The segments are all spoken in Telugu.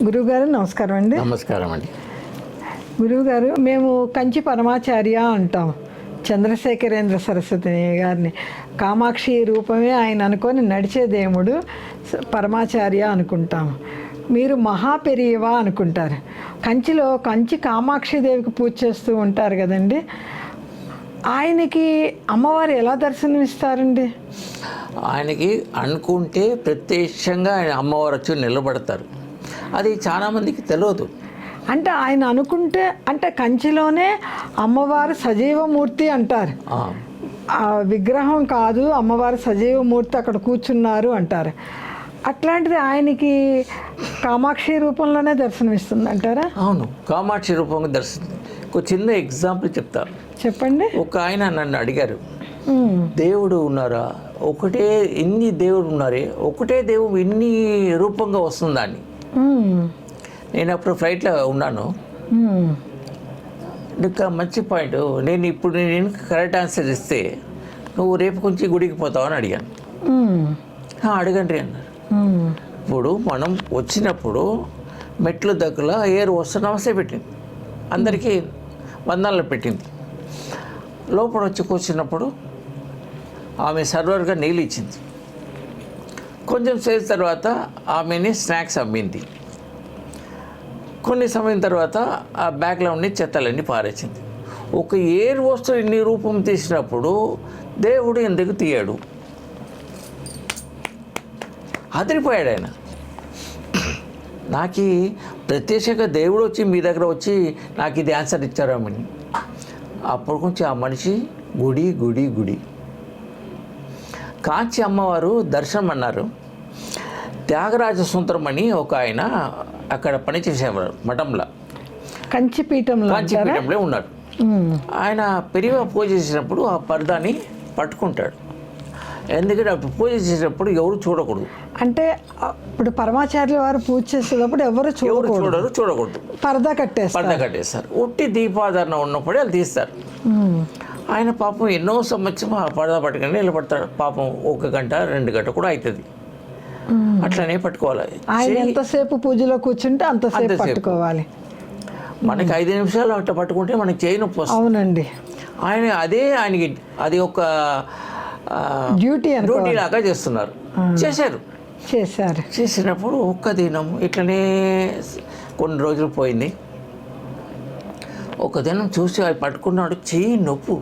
గురువుగారు నమస్కారం అండి. నమస్కారం అండి. గురువుగారు, మేము కంచి పరమాచార్య అంటాం చంద్రశేఖరేంద్ర సరస్వతి గారిని. కామాక్షి రూపమే ఆయన అనుకొని నడిచే దేవుడు పరమాచార్య అనుకుంటాం. మీరు మహాపెరియవా అనుకుంటారు. కంచిలో కంచి కామాక్షి దేవికి పూజ చేస్తూ ఉంటారు కదండి. ఆయనకి అమ్మవారు ఎలా దర్శనమిస్తారండి? ఆయనకి అనుకుంటే ప్రత్యక్షంగా ఆయన అమ్మవారు వచ్చి నిలబడతారు. అది చాలామందికి తెలియదు. అంటే ఆయన అనుకుంటే, అంటే కంచిలోనే అమ్మవారు సజీవమూర్తి అంటారు. ఆ విగ్రహం కాదు, అమ్మవారు సజీవమూర్తి అక్కడ కూర్చున్నారు అంటారు. అట్లాంటిది ఆయనకి కామాక్షి రూపంలోనే దర్శనమిస్తుంది అంటారా? అవును, కామాక్షి రూపంగా దర్శనం. ఒక చిన్న ఎగ్జాంపుల్ చెప్తా, చెప్పండి. ఒక ఆయన నన్ను అడిగారు, దేవుడు ఉన్నారా, ఒకటే ఇన్ని దేవుడు ఉన్నారే, ఒకటే దేవుడు ఇన్ని రూపంగా వస్తుందా అని. నేను అప్పుడు ఫ్లైట్లో ఉన్నాను. ఇంకా మంచి పాయింట్. నేను కరెక్ట్ ఆన్సర్ ఇస్తే నువ్వు రేపు కొంచెం గుడికి పోతావు అని అడిగాను. అడగండి అన్నారు. ఇప్పుడు మనం వచ్చినప్పుడు మెట్లు దగ్గర ఏరు వస్తే నమస్తే పెట్టింది, అందరికీ వందనాలు పెట్టింది. లోపల వచ్చి కూర్చున్నప్పుడు ఆమె సర్వర్గా నీళ్ళు ఇచ్చింది. కొంచెం సేపు తర్వాత ఆమెని స్నాక్స్ అమ్మింది. కొన్ని సమయం తర్వాత ఆ బ్యాగ్లో ఉండి చెత్తలన్నీ పారేసింది. ఒక ఏరు వస్తువు ఇన్ని రూపం తీసినప్పుడు దేవుడు ఎందుకు తీయడు? అదిరిపోయాడు ఆయన. నాకు ప్రత్యక్షంగా దేవుడు వచ్చి మీ దగ్గర వచ్చి నాకు ఇది ఆన్సర్ ఇచ్చారామని. అప్పుడు కొంచెం ఆ మనిషి గుడి గుడి గుడి. కాంచి అమ్మవారు దర్శనం అన్నారు. త్యాగరాజ సుందరం అని ఒక ఆయన అక్కడ పనిచేసేవారు మఠంలో, కంచిపీఠంలో ఉన్నాడు. ఆయన పెరిగా పూజ చేసినప్పుడు ఆ పరదాని పట్టుకుంటాడు. ఎందుకంటే అప్పుడు పూజ చేసేటప్పుడు ఎవరు చూడకూడదు. అంటే ఇప్పుడు పరమాచార్యుల వారు పూజ చేసేటప్పుడు ఎవరు చూడకూడదు. పరదా కట్టేస్తారు. ఉట్టి దీపాధారణ ఉన్నప్పుడే వాళ్ళు తీస్తారు. ఆయన పాపం ఎన్నో సంవత్సరం ఆ పరదా పట్టుకుని నిలబడతాడు. పాపం 1 గంట 2 గంట కూడా అవుతుంది. అట్లనే పట్టుకోవాలి. ఆయన ఎంతసేపు పూజలో కూర్చుంటే అంతసేపు పట్టుకోవాలి. మనకి 5 నిమిషాలు అట్లా పట్టుకుంటే మనకి చేయి నొప్పి వస్తుంది. అవునండి. ఆయనకి అది ఒక డ్యూటీ లాగా చేసినప్పుడు ఒక్క దినం ఇట్లనే కొన్ని రోజులు పోయింది. ఒక దినం చూసి అది పట్టుకున్నాడు, చెయ్యి నొప్పి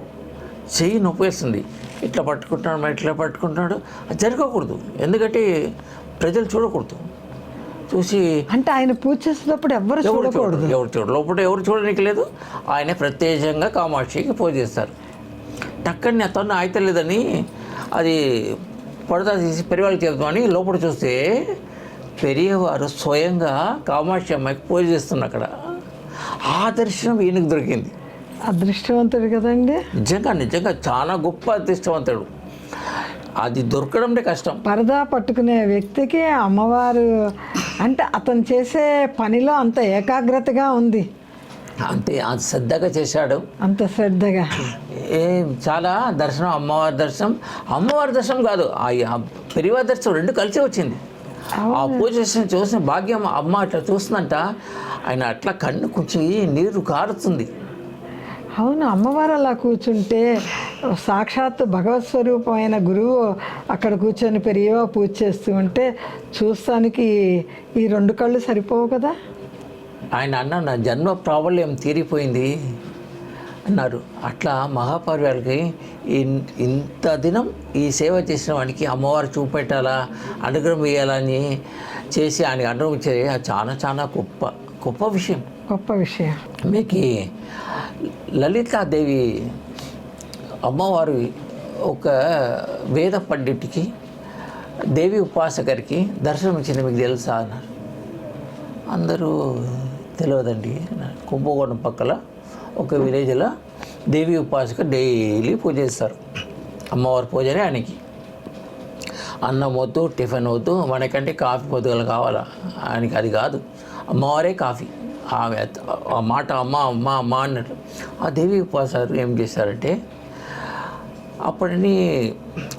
వేస్తుంది. ఇట్లా పట్టుకుంటున్నాడు. అది జరగకూడదు, ఎందుకంటే ప్రజలు చూడకూడదు. చూసి అంటే ఆయన పూజ చేసేటప్పుడు ఎవరు చూడకూడదు. లోపల ఎవరు చూడడానికి లేదు. ఆయన ప్రత్యేకంగా కామాక్షికి పూజ చేస్తారు. టక్కని అతను అయితలేదని అది పడతా తీసి పెరివాళ్ళకి చెప్తామని లోపల చూస్తే పెరియవారు స్వయంగా కామాక్షి అమ్మాయికి పూజ చేస్తున్నారు అక్కడ. ఆ దర్శనం ఈయనకు దొరికింది. అదృష్టవంతుడు కదండి. నిజంగా చాలా గొప్ప అదృష్టవంతుడు. అది దొరకడంటే కష్టం. పరదా పట్టుకునే వ్యక్తికి అమ్మవారు అంటే అతను చేసే పనిలో అంత ఏకాగ్రతగా ఉంది. అంతే, అంత శ్రద్ధగా చేశాడు. అంత శ్రద్ధగా చాలా దర్శనం, అమ్మవారి దర్శనం కాదు, ఆ పెరివారి దర్శనం రెండు కలిసి వచ్చింది. ఆ పూజ చూసిన భాగ్యం అమ్మ అట్లా చూస్తుందంట. ఆయన అట్లా కన్ను కొంచెం నీరు కారుతుంది. అవును, అమ్మవారు అలా కూర్చుంటే సాక్షాత్ భగవత్ స్వరూపమైన గురువు అక్కడ కూర్చొని పెరియవా పూజ చేస్తూ ఉంటే చూస్తానికి ఈ 2 కళ్ళు సరిపోవు కదా. ఆయన నా జన్మ ప్రాబల్యం తీరిపోయింది అన్నారు. అట్లా మహాపర్వాలకి ఇంత దినం ఈ సేవ చేసిన వానికి అమ్మవారు చూపెట్టాలా, అనుగ్రహం ఇవ్వాలని చేసి ఆయన అనుగ్రహం ఇచ్చేది. అది చాలా గొప్ప విషయం. మీకు లలితాదేవి అమ్మవారు ఒక వేద పండితుడికి, దేవి ఉపాసకరికి దర్శనం ఇచ్చింది. మీకు తెలుసా అన్నారు. అందరూ తెలియదండి. కుంభకోణం పక్కల ఒక విలేజ్లో దేవి ఉపాసక డైలీ పూజ చేస్తారు. అమ్మవారి పూజనే ఆయనకి. అన్నం వద్దు, టిఫిన్ వద్దు, మనకంటే కాఫీ పొద్దుగల కావాలా, ఆయనకి అది కాదు, అమ్మవారే కాఫీ. ఆమె ఆ మాట అమ్మ అన్నట్లు. ఆ దేవి ఉపాసకులు ఏం చేశారంటే అప్పటిని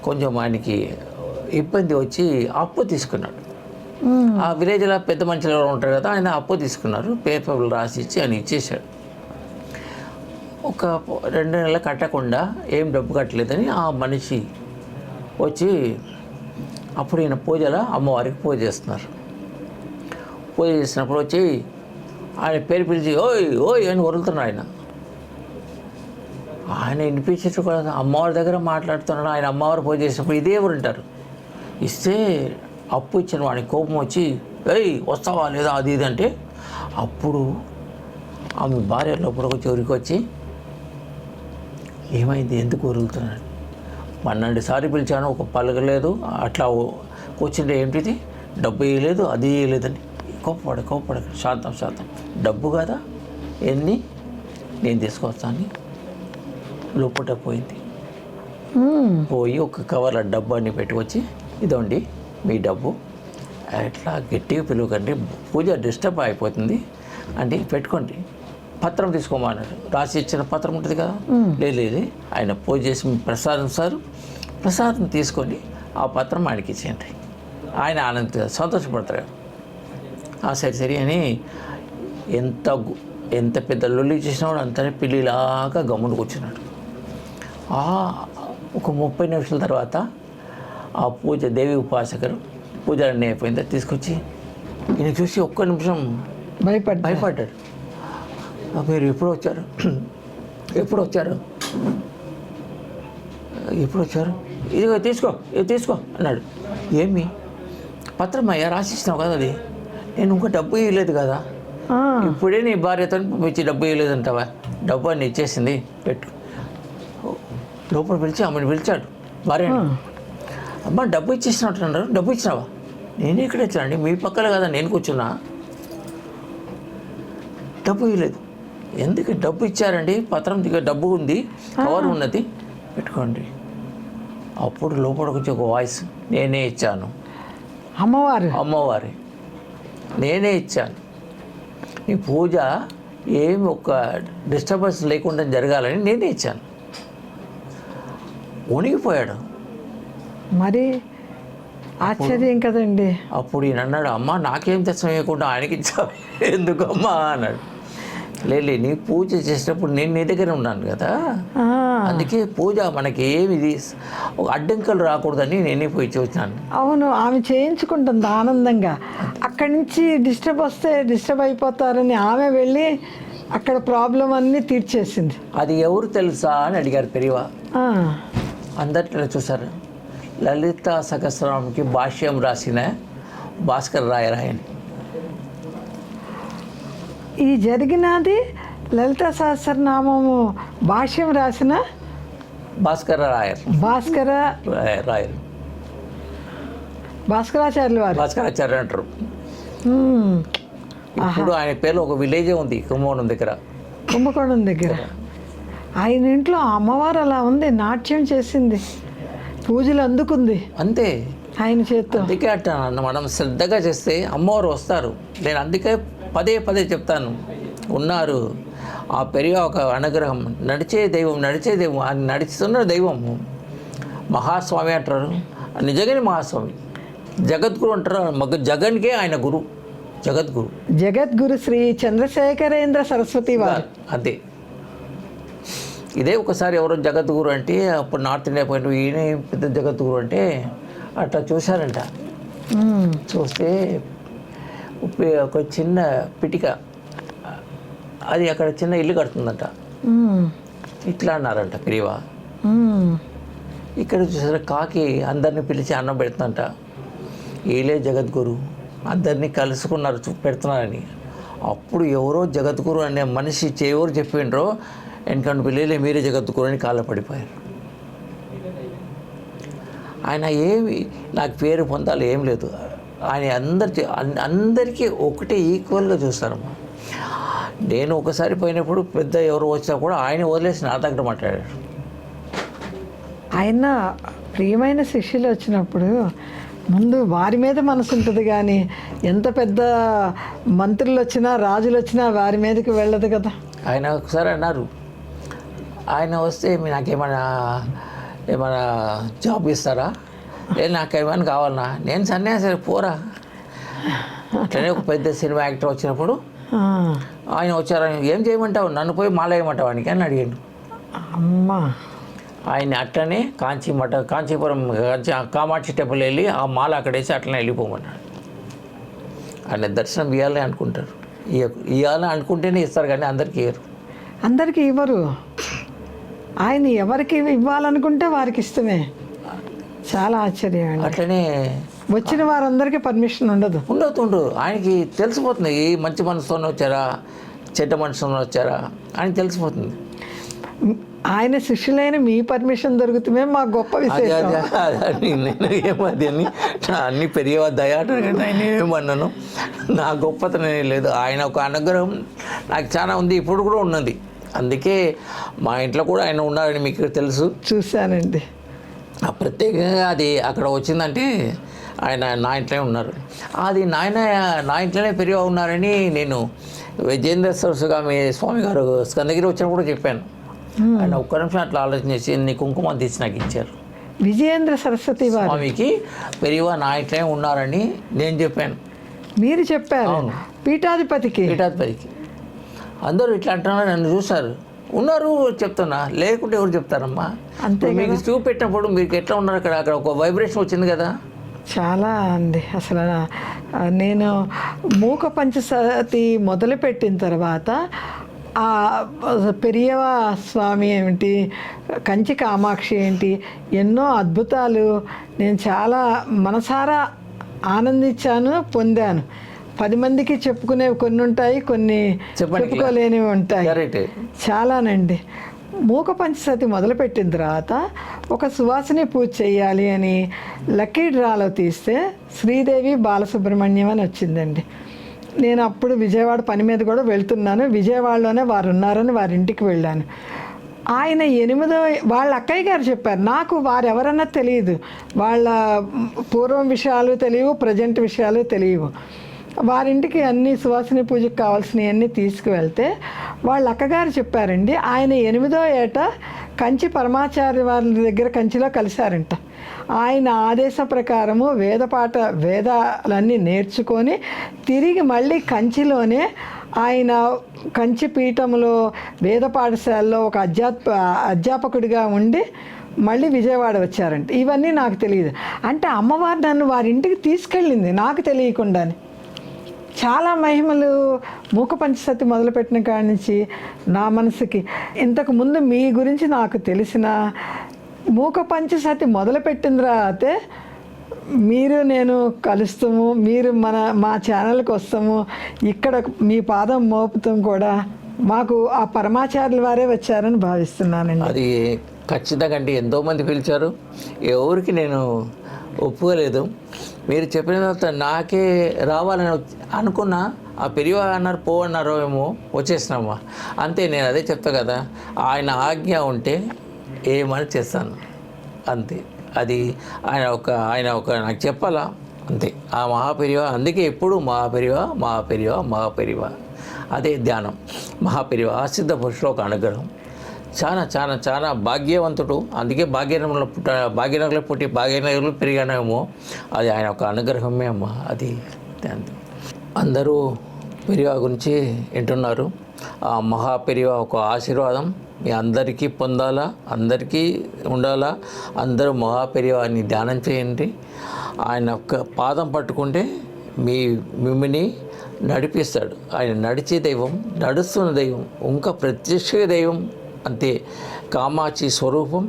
కొంచెం ఆయనకి ఇబ్బంది వచ్చి అప్పు తీసుకున్నాడు. ఆ విలేజ్లో పెద్ద మనుషులు ఎవరు ఉంటారు కదా, ఆయన అప్పు తీసుకున్నారు, పేపర్లు రాసి ఇచ్చి ఆయన ఇచ్చేసాడు. ఒక 2 నెలలు కట్టకుండా ఏం డబ్బు కట్టలేదని ఆ మనిషి వచ్చి అప్పుడు ఈయన పూజలో అమ్మవారికి పూజ చేస్తున్నారు. పూజ చేసినప్పుడు వచ్చి ఆయన పేరు పిలిచి ఓయ్ ఓయ్ అని వదులుతున్నాడు. ఆయన వినిపించేట్టు కూడా అమ్మవారి దగ్గర మాట్లాడుతున్నాడు. ఆయన అమ్మవారు పూజ చేసినప్పుడు ఇదే ఎవరు ఉంటారు. ఇస్తే అప్పు ఇచ్చిన వాడికి కోపం వచ్చి ఏయ్ వస్తావా లేదా అది ఇది అంటే, అప్పుడు ఆమె భార్య లోపలికి చివరికి వచ్చి ఏమైంది, ఎందుకు వదులుతున్నాడు, 12 సార్లు పిలిచాను, ఒక పలకలేదు, అట్లా కూర్చుంటే ఏంటిది, డబ్బు ఇవ్వలేదు, అది ఇవ్వలేదని కోప్పడ శాంతం డబ్బు కదా ఎన్ని నేను తీసుకొస్తాను లోపల పోయింది. పోయి ఒక కవర్లో డబ్బు అన్ని పెట్టుకొచ్చి ఇదండి మీ డబ్బు, ఎట్లా గట్టిగా పిలువకండి, పూజ డిస్టర్బ్ అయిపోతుంది అంటే పెట్టుకోండి, పత్రం తీసుకోమన్నాడు. రాసి ఇచ్చిన పత్రం ఉంటుంది కదా, లేదు ఆయన పూజ చేసి ప్రసాదం సార్ ప్రసాదం తీసుకొని ఆ పత్రం ఆయనకి ఇచ్చేయండి, ఆయన సంతోషపడతారు. సరి అని ఎంత పెద్ద లొల్లి చేసినాడు అంతనే పిల్లిలాగా గమ్మును కూర్చున్నాడు. ఒక 30 నిమిషాల తర్వాత ఆ పూజ దేవి ఉపాసకులు పూజ అన్నీ అయిపోయిందా తీసుకొచ్చి ఈయన చూసి ఒక్క నిమిషం భయపడ్డాడు. మీరు ఎప్పుడు వచ్చారు ఇదిగో తీసుకో అన్నాడు. ఏమి పత్రం అయ్యా రాసిస్తున్నావు కదా, అది నేను ఇంకా డబ్బు ఇవ్వలేదు కదా, ఇప్పుడే నీ భార్యతో ఇచ్చి డబ్బు ఇవ్వలేదంటావా, డబ్బు అని ఇచ్చేసింది పెట్టు. లోపల పిలిచి ఆమెను పిలిచాడు భార్యని. అమ్మా డబ్బు ఇచ్చేసినట్టు అన్నారు, డబ్బు ఇచ్చినావా, నేను ఇక్కడ ఇచ్చానండి మీ పక్కన కదా నేను కూర్చున్నా, డబ్బు ఇవ్వలేదు. ఎందుకు డబ్బు ఇచ్చారండి, పత్రం దగ్గర డబ్బు ఉంది, కవర్ ఉన్నది పెట్టుకోండి. అప్పుడు లోపలికి వచ్చి ఒక వాయిస్, నేనే ఇచ్చాను, అమ్మవారి నేనే ఇచ్చాను, నీ పూజ ఏమి ఒక డిస్టర్బెన్స్ లేకుండా జరగాలని నేనే ఇచ్చాను. వణిగిపోయాడు. మరి ఆశ్చర్యం కదండి. అప్పుడు ఈయన అన్నాడు, అమ్మ నాకేం తెచ్చకుండా ఆయనకి ఇచ్చావు ఎందుకు అమ్మా అన్నాడు. లేదు నీ పూజ చేసేటప్పుడు నేను నీ దగ్గర ఉన్నాను కదా, అందుకే పూజ మనకి ఏమి ఒక అడ్డంకులు రాకూడదని నేనే పోయి చూసినాను. అవును, ఆమె చేయించుకుంటుంది ఆనందంగా. అక్కడి నుంచి డిస్టర్బ్ అయిపోతారని ఆమె వెళ్ళి అక్కడ ప్రాబ్లం అన్నీ తీర్చేసింది. అది ఎవరు తెలుసా అని అడిగారు పెరివా. అందరిలో చూసారు, లలిత సహస్రనామంకి భాష్యం రాసిన భాస్కర్ రాయరాయని. ఈ జరిగినది లలిత సహస్రనామము భాష్యం రాసిన భాస్కరాచార్యులు వారు, భాస్కరాచార్య అంటారు. ఇప్పుడు ఆయన పేరు ఒక విలేజే ఉంది కుంభకోణం దగ్గర. ఆయన ఇంట్లో అమ్మవారు అలా ఉంది, నాట్యం చేసింది, పూజలు అందుకుంది అంతే ఆయన చేత్తో. అందుకే అంటాను, మనం శ్రద్ధగా చేస్తే అమ్మవారు వస్తారు. నేను అందుకే పదే చెప్తాను, ఉన్నారు ఆ పెరిగా ఒక అనుగ్రహం, నడిచే దైవం ఆయన నడుస్తున్న దైవము మహాస్వామి అంటారు. నిజంగానే మహాస్వామి, జగద్గురు అంటారు. జగన్కే ఆయన గురు, జగద్గురు శ్రీ చంద్రశేఖరేంద్ర సరస్వతి వారు. అంతే. ఇదే ఒకసారి ఎవరో జగద్గురు అంటే అప్పుడు నార్త్ ఇండియా పోయిన ఈయన పెద్ద జగద్గురు అంటే అట్లా చూశారంట. చూస్తే ఒక చిన్న పిటిక, అది అక్కడ చిన్న ఇల్లు కడుతుందంట. ఇట్లా అన్నారంట పిరివా. ఇక్కడ చూసారా కాకి అందరినీ పిలిచి అన్నం పెడుతుందంట. వీళ్ళే జగద్గురు, అందరినీ కలుసుకున్నారు పెడుతున్నారని. అప్పుడు ఎవరో జగద్గురు అనే మనిషి ఎవరు చెప్పిండ్రో వెనకంటే పిల్లలే మీరే జగద్గురు అని కాళ్ళ పడిపోయారు. ఆయన ఏమి నాకు పేరు పొందాలి ఏం లేదు, ఆయన అందరికీ ఒకటే ఈక్వల్గా చూస్తారమ్మా. నేను ఒకసారి పోయినప్పుడు పెద్ద ఎవరు వచ్చినా కూడా ఆయన వదిలేసి నా దగ్గర మాట్లాడారు. ఆయన ప్రియమైన శిష్యులు వచ్చినప్పుడు ముందు వారి మీద మనసు ఉంటుంది, కానీ ఎంత పెద్ద మంత్రులు వచ్చినా రాజులు వచ్చినా వారి మీదకి వెళ్ళదు కదా. ఆయన ఒకసారి అన్నారు, ఆయన వస్తే నాకేమైనా జాబ్ ఇస్తారా, లేదు నాకేమైనా కావాలన్నా, నేను సన్యాసి పోరా అట్లనే ఒక పెద్ద సినిమా యాక్టర్ వచ్చినప్పుడు ఆ, ఆయన వచ్చారు, ఏం చేయమంటావు, నన్ను పోయి మాల వేయమంటావు అని అడిగాడు. అమ్మా ఆయన అట్లనే కాంచీపురం కామాక్షి టెంపుల్ వెళ్ళి ఆ మాల అక్కడ వేసి అట్లనే వెళ్ళిపోమన్నాడు. ఆయన దర్శనం ఇవ్వాలి అనుకుంటారు, ఇవ్వాలని అనుకుంటేనే ఇస్తారు కానీ అందరికీ ఇవ్వరు. అందరికీ ఇవ్వరు. ఆయన ఎవరికి ఇవ్వాలనుకుంటే వారికి ఇష్టమే. చాలా ఆశ్చర్యం అండి. అట్లనే వచ్చిన వారందరికీ పర్మిషన్ ఉండదు. ఉండవుతుండు. ఆయనకి తెలిసిపోతుంది ఈ మంచి మనసుతోనే వచ్చారా చెడ్డ మనసుతోనే వచ్చారా అని తెలిసిపోతుంది. ఆయన శిష్యులైన మీ పర్మిషన్ దొరుకుతామే మాకు గొప్ప విశేషం. ఏమది అని అన్ని పెరిగే దయ ఆయన ఏమన్నాను, నా గొప్పతనం లేదు. ఆయన ఒక అనుగ్రహం నాకు చాలా ఉంది, ఇప్పుడు కూడా ఉన్నది. అందుకే మా ఇంట్లో కూడా ఆయన ఉన్నారని మీకు తెలుసు. చూశానండి. ప్రత్యేకంగా అది అక్కడ వచ్చిందంటే ఆయన నా ఇంట్లోనే ఉన్నారు. అది నా ఇంట్లోనే పెరిగా ఉన్నారని నేను విజయేంద్ర సరస్వతి స్వామి గారు స్కందగిరి వచ్చినప్పుడు కూడా చెప్పాను. ఆయన ఒక్క నిమిషం అట్లా ఆలోచన చేసి నీ కుంకుమ తీసి నాకు ఇచ్చారు. విజయేంద్ర సరస్వతి వారు స్వామికి పెరిగా నా ఇంట్లోనే ఉన్నారని నేను చెప్పాను. మీరు చెప్పారు. పీఠాధిపతికి అందరూ ఇట్లా అంటున్నారు, నన్ను చూశారు, ఉన్నారు చెప్తున్నా, లేకుంటే ఎవరు చెప్తారమ్మా. అంతే మీకు చూపెట్టినప్పుడు మీకు ఎట్లా ఉన్నారు అక్కడ ఒక వైబ్రేషన్ వచ్చింది కదా. చాలా అండి. అసలు నేను మూక పంచసతి మొదలుపెట్టిన తర్వాత ఆ పెరియవ స్వామి ఏమిటి, కంచి కామాక్షి ఏంటి, ఎన్నో అద్భుతాలు నేను చాలా మనసారా ఆనందించాను, పొందాను. 10 మందికి చెప్పుకునేవి కొన్ని ఉంటాయి, కొన్ని చెప్పుకోలేనివి ఉంటాయి. చాలానండి. మూక పంచసతి మొదలుపెట్టిన తర్వాత ఒక సువాసిని పూజ చేయాలి అని లక్కీ డ్రాలో తీస్తే శ్రీదేవి బాలసుబ్రహ్మణ్యం అని వచ్చిందండి. నేను అప్పుడు విజయవాడ పని మీద కూడా వెళ్తున్నాను. విజయవాడలోనే వారు ఉన్నారని వారి ఇంటికి వెళ్ళాను. ఆయన 8వ వాళ్ళ అక్కయ్య గారు చెప్పారు. నాకు వారు ఎవరన్నా తెలియదు, వాళ్ళ పూర్వం విషయాలు తెలియవు, ప్రజెంట్ విషయాలు తెలియవు. వారింటికి అన్ని సువాసిని పూజకు కావాల్సినవన్నీ తీసుకువెళ్తే వాళ్ళ అక్కగారు చెప్పారండి, ఆయన 8వ ఏట కంచి పరమాచార్య వారి దగ్గర కంచిలో కలిశారంట. ఆయన ఆదేశం ప్రకారము వేదాలన్నీ నేర్చుకొని తిరిగి మళ్ళీ కంచిలోనే ఆయన కంచి పీఠంలో వేద పాఠశాలలో ఒక అధ్యాపకుడిగా ఉండి మళ్ళీ విజయవాడ వచ్చారంట. ఇవన్నీ నాకు తెలియదు. అంటే అమ్మవారు నన్ను వారి ఇంటికి తీసుకెళ్ళింది నాకు తెలియకుండానే. చాలా మహిమలు మూక పంచసతి మొదలుపెట్టిన కాడి నుంచి నా మనసుకి. ఇంతకుముందు మీ గురించి నాకు తెలిసిన మూక పంచసతి మొదలుపెట్టిన తర్వాతే మీరు నేను కలుస్తాము, మీరు మా ఛానల్కి వస్తాము, ఇక్కడ మీ పాదం మోపుతాం కూడా మాకు ఆ పరమాచార్యుల వారే వచ్చారని భావిస్తున్నానండి. అది ఖచ్చితంగా అంటే ఎంతోమంది పిలిచారు, ఎవరికి నేను ఒప్పుకోలేదు. మీరు చెప్పిన తర్వాత నాకే రావాలని అనుకున్నా, ఆ పెరివా అన్నారు పో అన్నారో ఏమో వచ్చేసినామా అంతే. నేను అదే చెప్తా కదా, ఆయన ఆజ్ఞ ఉంటే ఏమని చేస్తాను అంతే. అది ఆయన ఒక నాకు చెప్పాలా అంతే. ఆ మహాపెరివా అందుకే ఎప్పుడు మహాపెరివా అదే ధ్యానం. మహాపెరివా సిద్ధ పురుషులో ఒక అనుగ్రహం. చాలా చాలా చాలా భాగ్యవంతుడు. అందుకే భాగ్యనగరంలో పుట్టి భాగ్యనగరంలో పెరిగానేమో, అది ఆయన ఒక అనుగ్రహమే అమ్మ. అది అందరూ పెరివా గురించి వింటున్నారు. ఆ మహాపెరివా ఒక ఆశీర్వాదం మీ అందరికీ పొందాలా, అందరికీ ఉండాలా. అందరూ మహాపెరివాని ధ్యానం చేయండి. ఆయన ఒక్క పాదం పట్టుకుంటే మిమ్మల్ని నడిపిస్తాడు. ఆయన నడిచే దైవం, నడుస్తున్న దైవం, ఇంకా ప్రత్యక్ష దైవం అంతే. కామాక్షి స్వరూపం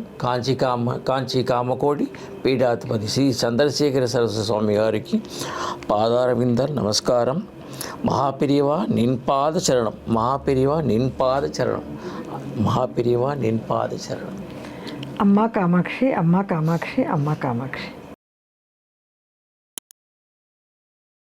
కాంచీ కామకోటి పీఠాధిపతి శ్రీ చంద్రశేఖర సరస్వతి స్వామి గారికి పాదారవింద నమస్కారం. మహాపెరివా నిన్పాద చరణం, మహాపెరివా నిన్పాద చరణం, మహాపెరివా నిన్పాద చరణం. అమ్మ కామాక్షి, అమ్మ కామాక్షి, అమ్మ కామాక్షి.